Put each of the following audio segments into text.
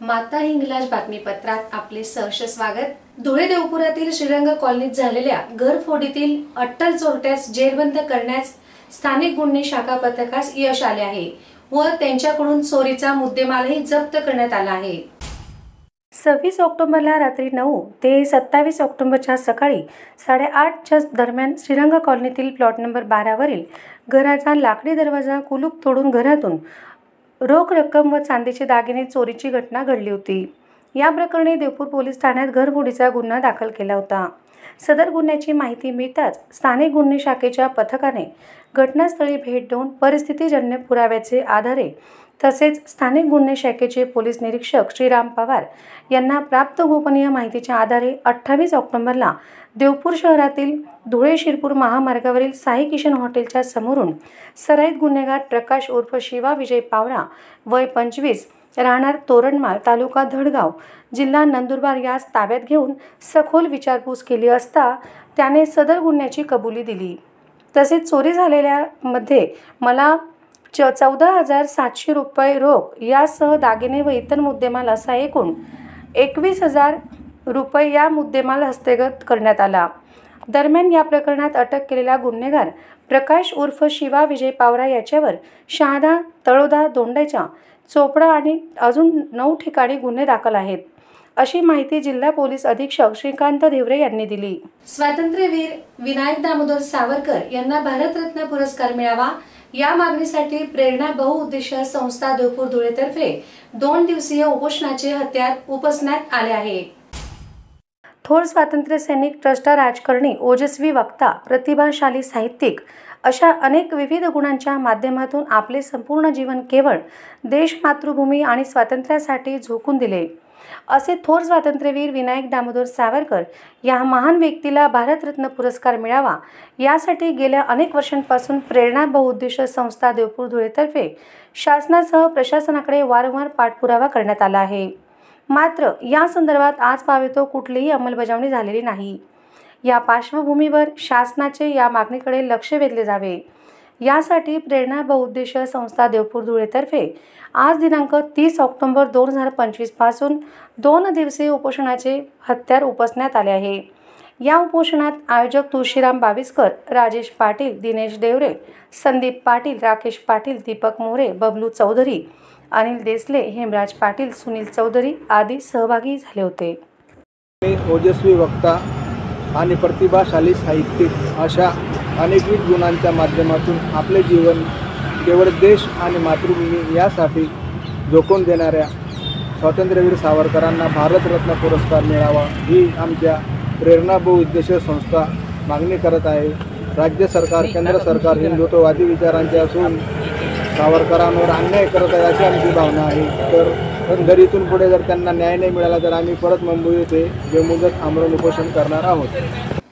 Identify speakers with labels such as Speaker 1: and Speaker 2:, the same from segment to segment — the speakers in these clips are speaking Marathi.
Speaker 1: माता हिंगलाज बातमीपत्रात आपले सहर्ष स्वागत। धुळे देवपुरातील श्रीरंग कॉलनीत झालेल्या घरफोडीतील अट्टल चोरट्यास जेरबंद करण्यास स्थानिक गुन्हे शाखा पथकास यश आले आहे व त्यांच्याकडून चोरीचा मुद्देमालही जप्त करण्यात आला आहे। 26 ऑक्टोबरला रात्री 9 ते 27 ऑक्टोबरच्या सकाळी 8:30च्या दरम्यान श्रीरंग कॉलनीतील प्लॉट नंबर 12 वरील घराचा लाकडी दरवाजा कुलूप तोडून घरातून रोख रक्कम व चांदीचे दागिने चोरीची घटना घडली होती। या प्रकरणी देवपूर पोलीस ठाण्यात घरफोडीचा गुन्हा दाखल केला होता। सदर गुन्ह्याची माहिती मिळताच स्थानिक गुन्हे शाखेच्या पथकाने घटनास्थळी भेट देऊन परिस्थितीजन्य पुराव्याचे आधारे तसेच स्थानिक गुन्हे शाखेचे पोलीस निरीक्षक श्रीराम पवार यांना प्राप्त गोपनीय माहितीच्या आधारे 28 ऑक्टोबरला देवपूर शहरातील धुळे शिरपूर महामार्गावरील साई किशन हॉटेलच्या समोरून सराईत गुन्हेगार प्रकाश उर्फ शिवा विजय पावरा वय 25 राहणार तोरणमाळ तालुका धडगाव जिल्हा नंदुरबार यास ताब्यात घेऊन सखोल विचारपूस केली असता त्याने सदर गुन्ह्याची कबुली दिली। तसेच चोरी झालेल्या मध्ये मला 14,700 रुपये रोख यासह दागिने व इतर मुद्देमाल असा एकूण 21,000 रुपये या मुद्देमाल हस्तगत करण्यात आला। दरम्यान या प्रकरणात अटक केलेला गुन्हेगार प्रकाश उर्फ शिवा विजय पावरा याच्यावर शहादा तळोदा दोंडाच्या चोपडा आणि अजून 9 ठिकाणी गुन्हे दाखल आहेत, अशी माहिती जिल्हा पोलीस अधीक्षक श्रीकांत देवरे यांनी दिली। स्वातंत्र्यवीर विनायक दामोदर सावरकर यांना भारतरत्न पुरस्कार मिळावा या मागणीसाठी प्रेरणा बहुउद्देशीय संस्था देवपूर धुळेतर्फे 2 दिवसीय उपोषणाचे हत्यार उपसण्यात आले आहे। थोर स्वातंत्र्य सैनिक, ट्रस्ट राजकारणी, ओजस्वी वक्ता, प्रतिभाशाली साहित्यिक अशा अनेक विविध गुणांच्या माध्यमातून आपले संपूर्ण जीवन केवळ देश, मातृभूमी आणि स्वातंत्र्यासाठी झोकून दिले असे थोर स्वातंत्र्यवीर विनायक दामोदर सावरकर या महान व्यक्तीला भारतरत्न पुरस्कार मिळावा यासाठी गेल्या अनेक वर्षांपासून प्रेरणा बहुउद्देशीय संस्था देवपूर धुळेतर्फे शासनासह प्रशासनाकडे वारंवार पाठपुरावा करण्यात आला आहे। मात्र या संदर्भात आजपावेतो कुठलीही अंमलबजावणी झालेली नाही। या पार्श्वभूमीवर शासनाचे या मागणीकडे लक्ष वेधले जावे यासाठी प्रेरणा बहुउद्देशीय संस्था देवपूर धुळेतर्फे आज दिनांक 30 ऑक्टोबर 2025 पासून 2 दिवसीय उपोषणाचे हत्यार उपसण्यात आले आहे। या उपोषणात आयोजक तुळशीराम बाविस्कर, राजेश पाटील, दिनेश देवरे, संदीप पाटील, राकेश पाटील, दीपक मोरे, बबलू चौधरी, अनिल देसले, हेमराज पाटील, सुनील चौधरी आदी सहभागी झाले होते।
Speaker 2: ओजस्वी वक्ता आणि प्रतिभाशाली साहित्यिक अशा अनेकविध गुणांच्या माध्यमातून आपले जीवन केवळ देश आणि मातृभूमी यासाठी झोकून देणाऱ्या स्वातंत्र्यवीर सावरकरांना भारतरत्न पुरस्कार मिळावा ही आमच्या प्रेरणा बहुउद्देशीय संस्था मागणी करत आहे। राज्य सरकार, केंद्र सरकार हिंदुत्ववादी विचारांचे असून सावरकरांवर अन्याय करत आहे अशी आमची भावना आहे। तर जर पुढे जर त्यांना न्याय नाही मिळाला तर आम्ही परत मुंबई येथे बेमुदत आमरण उपोषण करणार आहोत।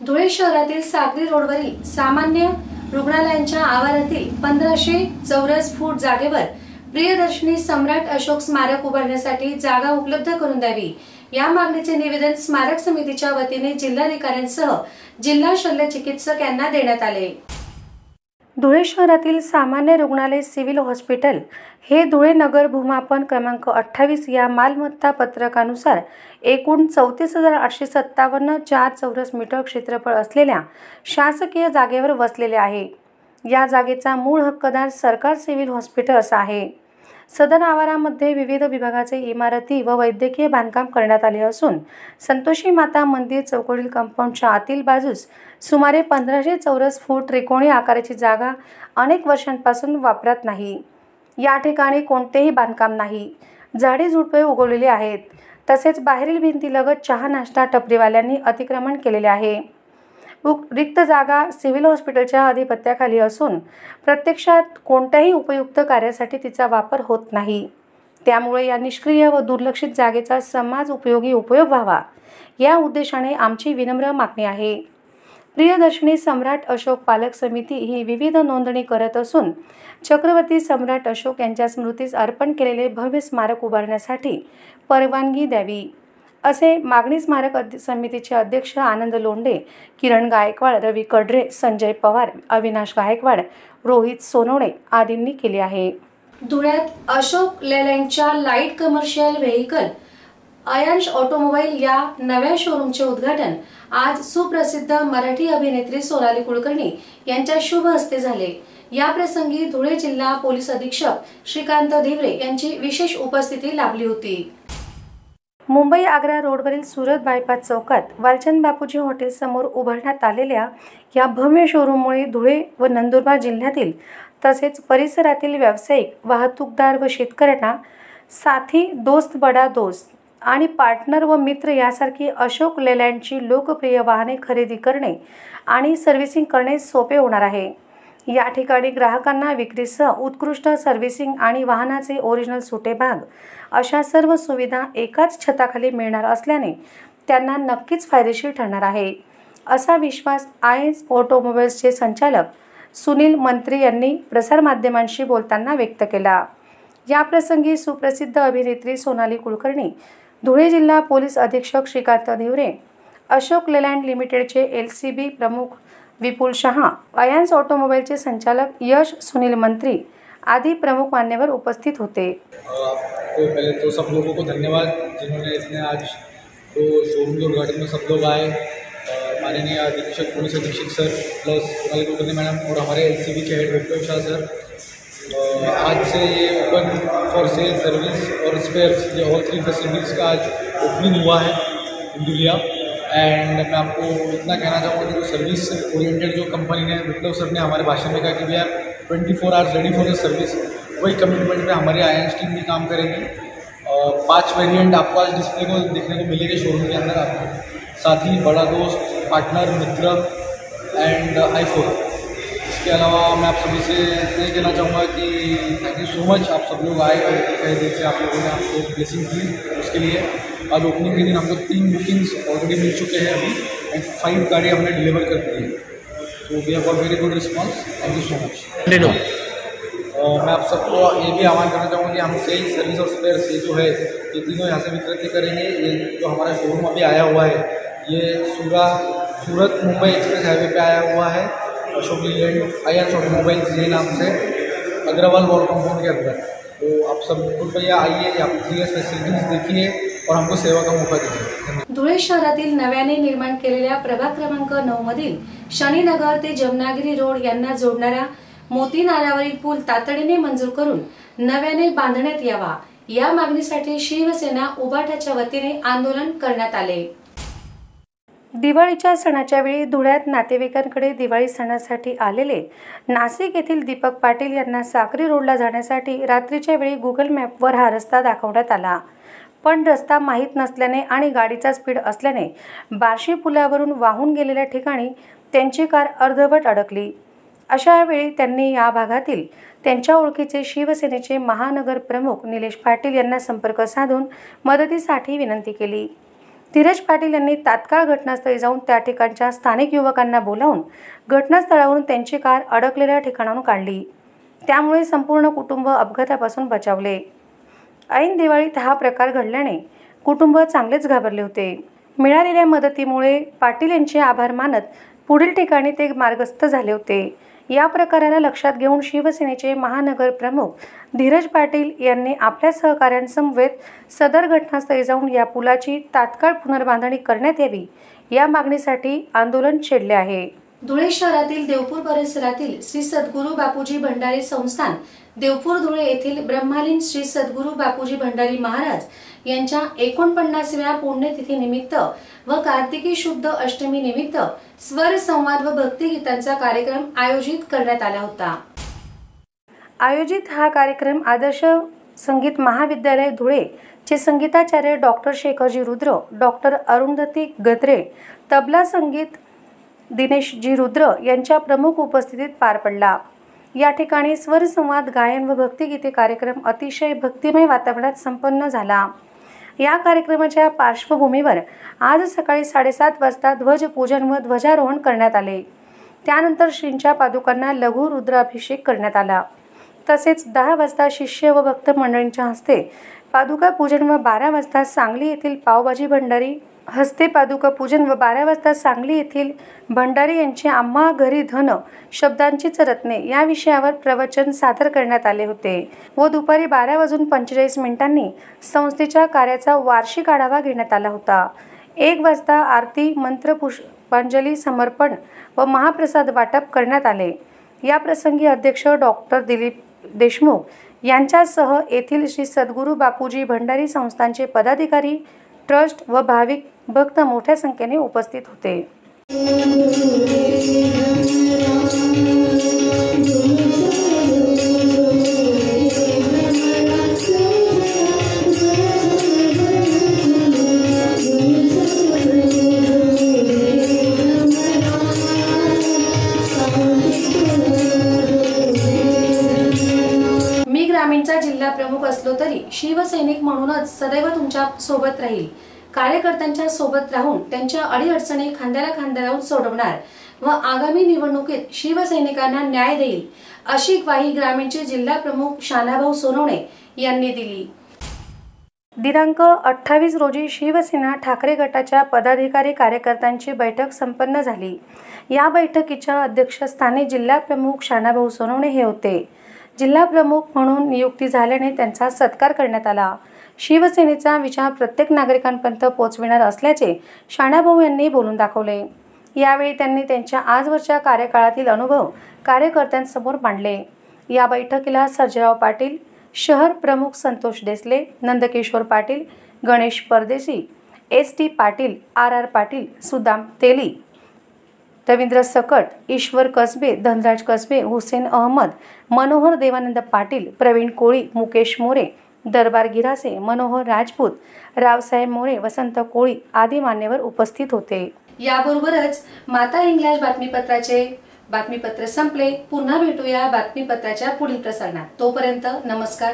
Speaker 1: धुळे शहरातील सागरी रोडवरील सामान्य रुग्णालयांच्या आवारातील 1500 चौरस फूट जागेवर प्रियदर्शनी सम्राट अशोक स्मारक उभारण्यासाठी जागा उपलब्ध करून द्यावी या मागणीचे निवेदन स्मारक समितीच्या वतीने जिल्हाधिकाऱ्यांसह जिल्हा शल्य चिकित्सक यांना देण्यात आले। धुळे शहरातील सामान्य रुग्णालय सिव्हिल हॉस्पिटल हे धुळे नगर भूमापन क्रमांक 28 या मालमत्ता पत्रकानुसार एकूण 34,857 4 चौरस मीटर क्षेत्रफळ असलेल्या शासकीय जागेवर वसलेले आहे। या जागेचा मूळ हक्कदार सरकार सिव्हिल हॉस्पिटल असा आहे। सदर आवारामध्ये विविध विभागाचे इमारती व वैद्यकीय बांधकाम करण्यात आले असून संतोषी माता मंदिर चौकडील कंपाऊंडच्या आतील बाजूस सुमारे 1500 चौरस फूट त्रिकोणी आकाराची जागा अनेक वर्षांपासून वापरात नाही। या ठिकाणी कोणतेही बांधकाम नाही, झाडे झुडपे उगवलेली आहेत। तसेच बाहेरील भिंतीलगत चहा नाश्ता टपरीवाल्यांनी अतिक्रमण केलेले आहे। रिक्त जागा सिव्हिल हॉस्पिटलच्या अधिपत्याखाली असून प्रत्यक्षात कोणत्याही उपयुक्त कार्यासाठी तिचा वापर होत नाही। त्यामुळे या निष्क्रिय व दुर्लक्षित जागेचा समाज उपयोगी उपयोग व्हावा या उद्देशाने आमची विनम्र मागणी आहे। प्रियदर्शनी सम्राट अशोक पालक समिती ही विविध नोंदणी करत असून छत्रपती सम्राट अशोक यांच्या स्मृतीस अर्पण केलेले भव्य स्मारक उभारण्यासाठी परवानगी द्यावी असे मागणी स्मारक समितीचे अध्यक्ष आनंद लोंढे, किरण गायकवाड, रवी कडरे, संजय पवार, अविनाश गायकवाड, रोहित सोनवणे आदींनी केले आहे। धुळ्यात अशोक लेलँडच्या लाईट कमर्शियल व्हेकल आयन्स ऑटोमोबाईल या नव्या शोरूमचे उद्घाटन आज सुप्रसिद्ध मराठी अभिनेत्री सोनाली कुलकर्णी यांच्या शुभ हस्ते झाले। या प्रसंगी धुळे जिल्हा पोलीस अधीक्षक श्रीकांत धिवरे यांची विशेष उपस्थिती लाभली होती। मुंबई आग्रा रोडवरील सुरत बायपास चौकात वालचंद बापूजी हॉटेल समोर उभारण्यात आलेल्या या भव्य शोरूममुळे धुळे व नंदुरबार जिल्ह्यातील तसेच परिसरातील व्यावसायिक, वाहतूकदार व शेतकऱ्यांना साथी, दोस्त बडा दोस्त आणि पार्टनर व मित्र यासारखी अशोक लेलँडची लोकप्रिय वाहने खरेदी करणे आणि सर्व्हिसिंग करणे सोपे होणार आहे। या ठिकाणी ग्राहकांना विक्रीसह उत्कृष्ट सर्व्हिसिंग आणि वाहनाचे ओरिजिनल सुटे भाग अशा सर्व सुविधा एकाच छताखाली मिळणार असल्याने त्यांना नक्कीच फायदेशीर ठरणार आहे, असा विश्वास आयन्स ऑटोमोबाईल्सचे संचालक सुनील मंत्री यांनी प्रसारमाध्यमांशी बोलताना व्यक्त केला। या प्रसंगी सुप्रसिद्ध अभिनेत्री सोनाली कुलकर्णी, धुळे जिल्हा पोलीस अधीक्षक श्रीकांत धिवरे, अशोक लेलँड लिमिटेडचे LCB प्रमुख विपुल शहा, आयन्स ऑटोमोबाईलचे संचालक यश सुनील मंत्री आदि प्रमुख मान्यवर उपस्थित होते।
Speaker 3: तो पहले तो सब लोगों को धन्यवाद जिन्होंने इतने आज तो शोरूम के उद्घाटन में सब लोग आए। माननीय अधीक्षक पुलिस अधीक्षक sir plus Sonali Kulkarni madam और हमारे LCB के हेड विपुल शाह सर, आज से ये ओपन फॉर सेल सर्विस और स्पेयर्स, ये ऑल 3 फैसिलिटीज़ का आज ओपनिंग हुआ है इन दुनिया। एंड मैं आपको इतना कहना चाहूँगा कि जो सर्विस ओरिएंटेड जो कंपनी ने, विप्लव सर ने हमारे भाषण में कहा कि we are 24 hours ready for the service, वही कमिटमेंट में हमारी आयन्स टीम भी काम करेगी। 5 वेरिएंट आपको आज डिस्प्ले को देखने को मिलेंगे शोरूम के अंदर, आपको साथी, बड़ा दोस्त, पार्टनर, मित्र एंड i4। इसके अलावा मैं आप सभी से ये कहना चाहूँगा कि थैंक यू सो मच, आप सब लोग आए और कई देर से आप लोगों ने आपको ब्लेसिंग दी, उसके लिए। आज ओपनिंग के दिन हमको 3 बुकिंग्स ऑलरेडी मिल चुके हैं अभी एंड 5 गाड़ी हमने डिलीवर कर दी है, तो we have got very good response. Thank you so much. मैं आप सबको ये भी आह्वान करना चाहूँगा कि हम सेल्स, सर्विस और स्पेयर्स ये जो है ये तीनों यहाँ से विक्रय करेंगे। ये जो हमारा शोरूम अभी आया हुआ है ये सूरत मुंबई एक्सप्रेस हाईवे पे आया हुआ है, अशोक लेलैंड आयन्स ऑटोमोबाइल्स ये नाम से, अग्रवाल वॉल कंपाउंड के अंदर। तो आप सब कृपया आइए, आप 3 फैसिलिटीज देखिए और हमको सेवा का मौका दीजिए।
Speaker 1: धुळे शहरातील नव्याने निर्माण केलेल्या प्रभाग क्रमांक 9 मधील शनीनगर ते जमनागिरी रोड यांना जोडणारा मोती नाल्यावरील पूल तातडीने मंजूर करून नव्याने बांधण्यात यावा, या मागणीसाठी शिवसेना उभाटाच्या वतीने आंदोलन करण्यात आले। दिवाळीच्या सणाच्या वेळी धुळ्यात नातेवाईकांकडे दिवाळी सणासाठी आलेले नाशिक येथील दीपक पाटील यांना साक्री रोडला जाण्यासाठी रात्रीच्या वेळी गुगल मॅपवर हा रस्ता दाखवण्यात आला, पण रस्ता माहीत नसल्याने आणि गाडीचा स्पीड असल्याने बार्शी पुलावरून वाहून गेलेल्या ठिकाणी त्यांची कार अर्धवट अडकली। अशा वेळी त्यांनी या भागातील त्यांच्या ओळखीचे शिवसेनेचे महानगर प्रमुख निलेश पाटील यांना संपर्क साधून मदतीसाठी विनंती केली। धीरज पाटील यांनी तात्काळ घटनास्थळी जाऊन त्या ठिकाणच्या स्थानिक युवकांना बोलावून घटनास्थळावरून त्यांची कार अडकलेल्या ठिकाणाहून काढली, त्यामुळे संपूर्ण कुटुंब अपघातापासून बचावले। ऐन दिवाळीत हा प्रकार घडल्याने कुटुंब चांगलेच घाबरले होते। मिळालेल्या मदतीमुळे पाटील यांचे आभार मानत पुढील ठिकाणी ते मार्गस्थ झाले होते। या प्रकाराला लक्षात घेऊन शिवसेनेचे महानगर प्रमुख धीरज पाटील यांनी आपल्या सहकाऱ्यांसमवेत सदर घटनास्थळी जाऊन या पुलाची तात्काळ पुनर्बांधणी करण्यात यावी, या मागणीसाठी आंदोलन छेडले आहे। धुळे शहरातील देवपूर परिसरातील श्री सद्गुरू बापूजी भंडारी संस्थान देवपूर धुळे येथील ब्रह्मालीन श्री सद्गुरू बापूजी भंडारी महाराज यांच्या 49व्या पुण्यतिथी निमित्त व कार्तिकी शुद्ध अष्टमी निमित्त स्वर संवाद व भक्तिगीतांचा कार्यक्रम आयोजित करण्यात आला होता। आयोजित हा कार्यक्रम आदर्श संगीत महाविद्यालय धुळे चे संगीताचार्य डॉक्टर शेखरजी रुद्र, डॉक्टर अरुंधती गद्रे, तबला संगीत दिनेशजी रुद्र यांच्या प्रमुख उपस्थितीत पार पडला। या ठिकाणी स्वर संवाद, गायन व भक्तिगीते कार्यक्रम अतिशय भक्तिमय वातावरणात संपन्न झाला। या कार्यक्रमाच्या पार्श्वभूमीवर आज सकाळी 7:30 वाजता ध्वजपूजन व ध्वजारोहण करण्यात आले। त्यानंतर श्रींच्या पादुकांना लघु रुद्राभिषेक करण्यात आला। तसेच 10 वाजता शिष्य व भक्त मंडळींच्या हस्ते पादुका पूजन व 12 वाजता सांगली येथील पावभाजी भंडारी पादुका पूजन व 12 वाजता सांगली येथील भंडारी यांचे आम्हा घरी धन शब्दांचीच रत्ने या विषयावर प्रवचन सादर करण्यात आले होते व दुपारी 12:45 संस्थेच्या कार्याचा वार्षिक आढावा घेण्यात आला होता. 1 वाजता आरती, मंत्र, पुष्पांजली समर्पण व महाप्रसाद वाटप करण्यात आले. या प्रसंगी अध्यक्ष डॉक्टर दिलीप देशमुख यांच्यासह येथील श्री सद्गुरू बापूजी भंडारी संस्थांचे पदाधिकारी, ट्रस्ट व भाविक भक्त मोठ्या संख्येने उपस्थित होते. मी ग्रामीणचा जिल्हा प्रमुख असलो तरी शिवसैनिक म्हणूनच सदैव तुमच्या सोबत राहील. कार्यकर्त्यांच्या सोबत राहून त्यांच्या अडीअडचणी खांद्याला खांदा लावून सोडवणार व आगामी निवडणुकीत शिवसैनिकांना न्याय देईल अशी ग्वाही ग्रामीणचे जिल्हा प्रमुख शानाभाऊ सोनवणे यांनी दिली. दिनांक 28 रोजी शिवसेना ठाकरे गटाच्या पदाधिकारी कार्यकर्त्यांची बैठक संपन्न झाली. या बैठकीच्या अध्यक्षस्थानी जिल्हा प्रमुख शानाभाऊ सोनवणे हे होते. जिल्हा प्रमुख म्हणून नियुक्ती झाल्याने त्यांचा सत्कार करण्यात आला. शिवसेनेचा विचार प्रत्येक नागरिकांपर्यंत पोहोचविणार असल्याचे शानाभाऊ यांनी बोलून दाखवले. यावेळी त्यांनी त्यांच्या आजवरच्या कार्यकाळातील अनुभव कार्यकर्त्यांसमोर मांडले. या बैठकीला सर्जेराव पाटील, शहर प्रमुख संतोष देसले, नंदकिशोर पाटील, गणेश परदेशी, ST पाटील, RR पाटील, सुदाम तेली, रवींद्र सकट, ईश्वर कसबे, धनराज कसबे, हुसेन अहमद, मनोहर देवानंद पाटील, प्रवीण कोळी, मुकेश मोरे, दरबार गिरासे, मनोहर राजपूत, रावसाहेब मोरे, वसंत कोळी आदी मान्यवर उपस्थित होते. याबरोबरच माता इंग्लिश बातमीपत्र संपले. पुन्हा भेटूया बातमीपत्राच्या पुढील प्रसारणात. तोपर्यंत नमस्कार.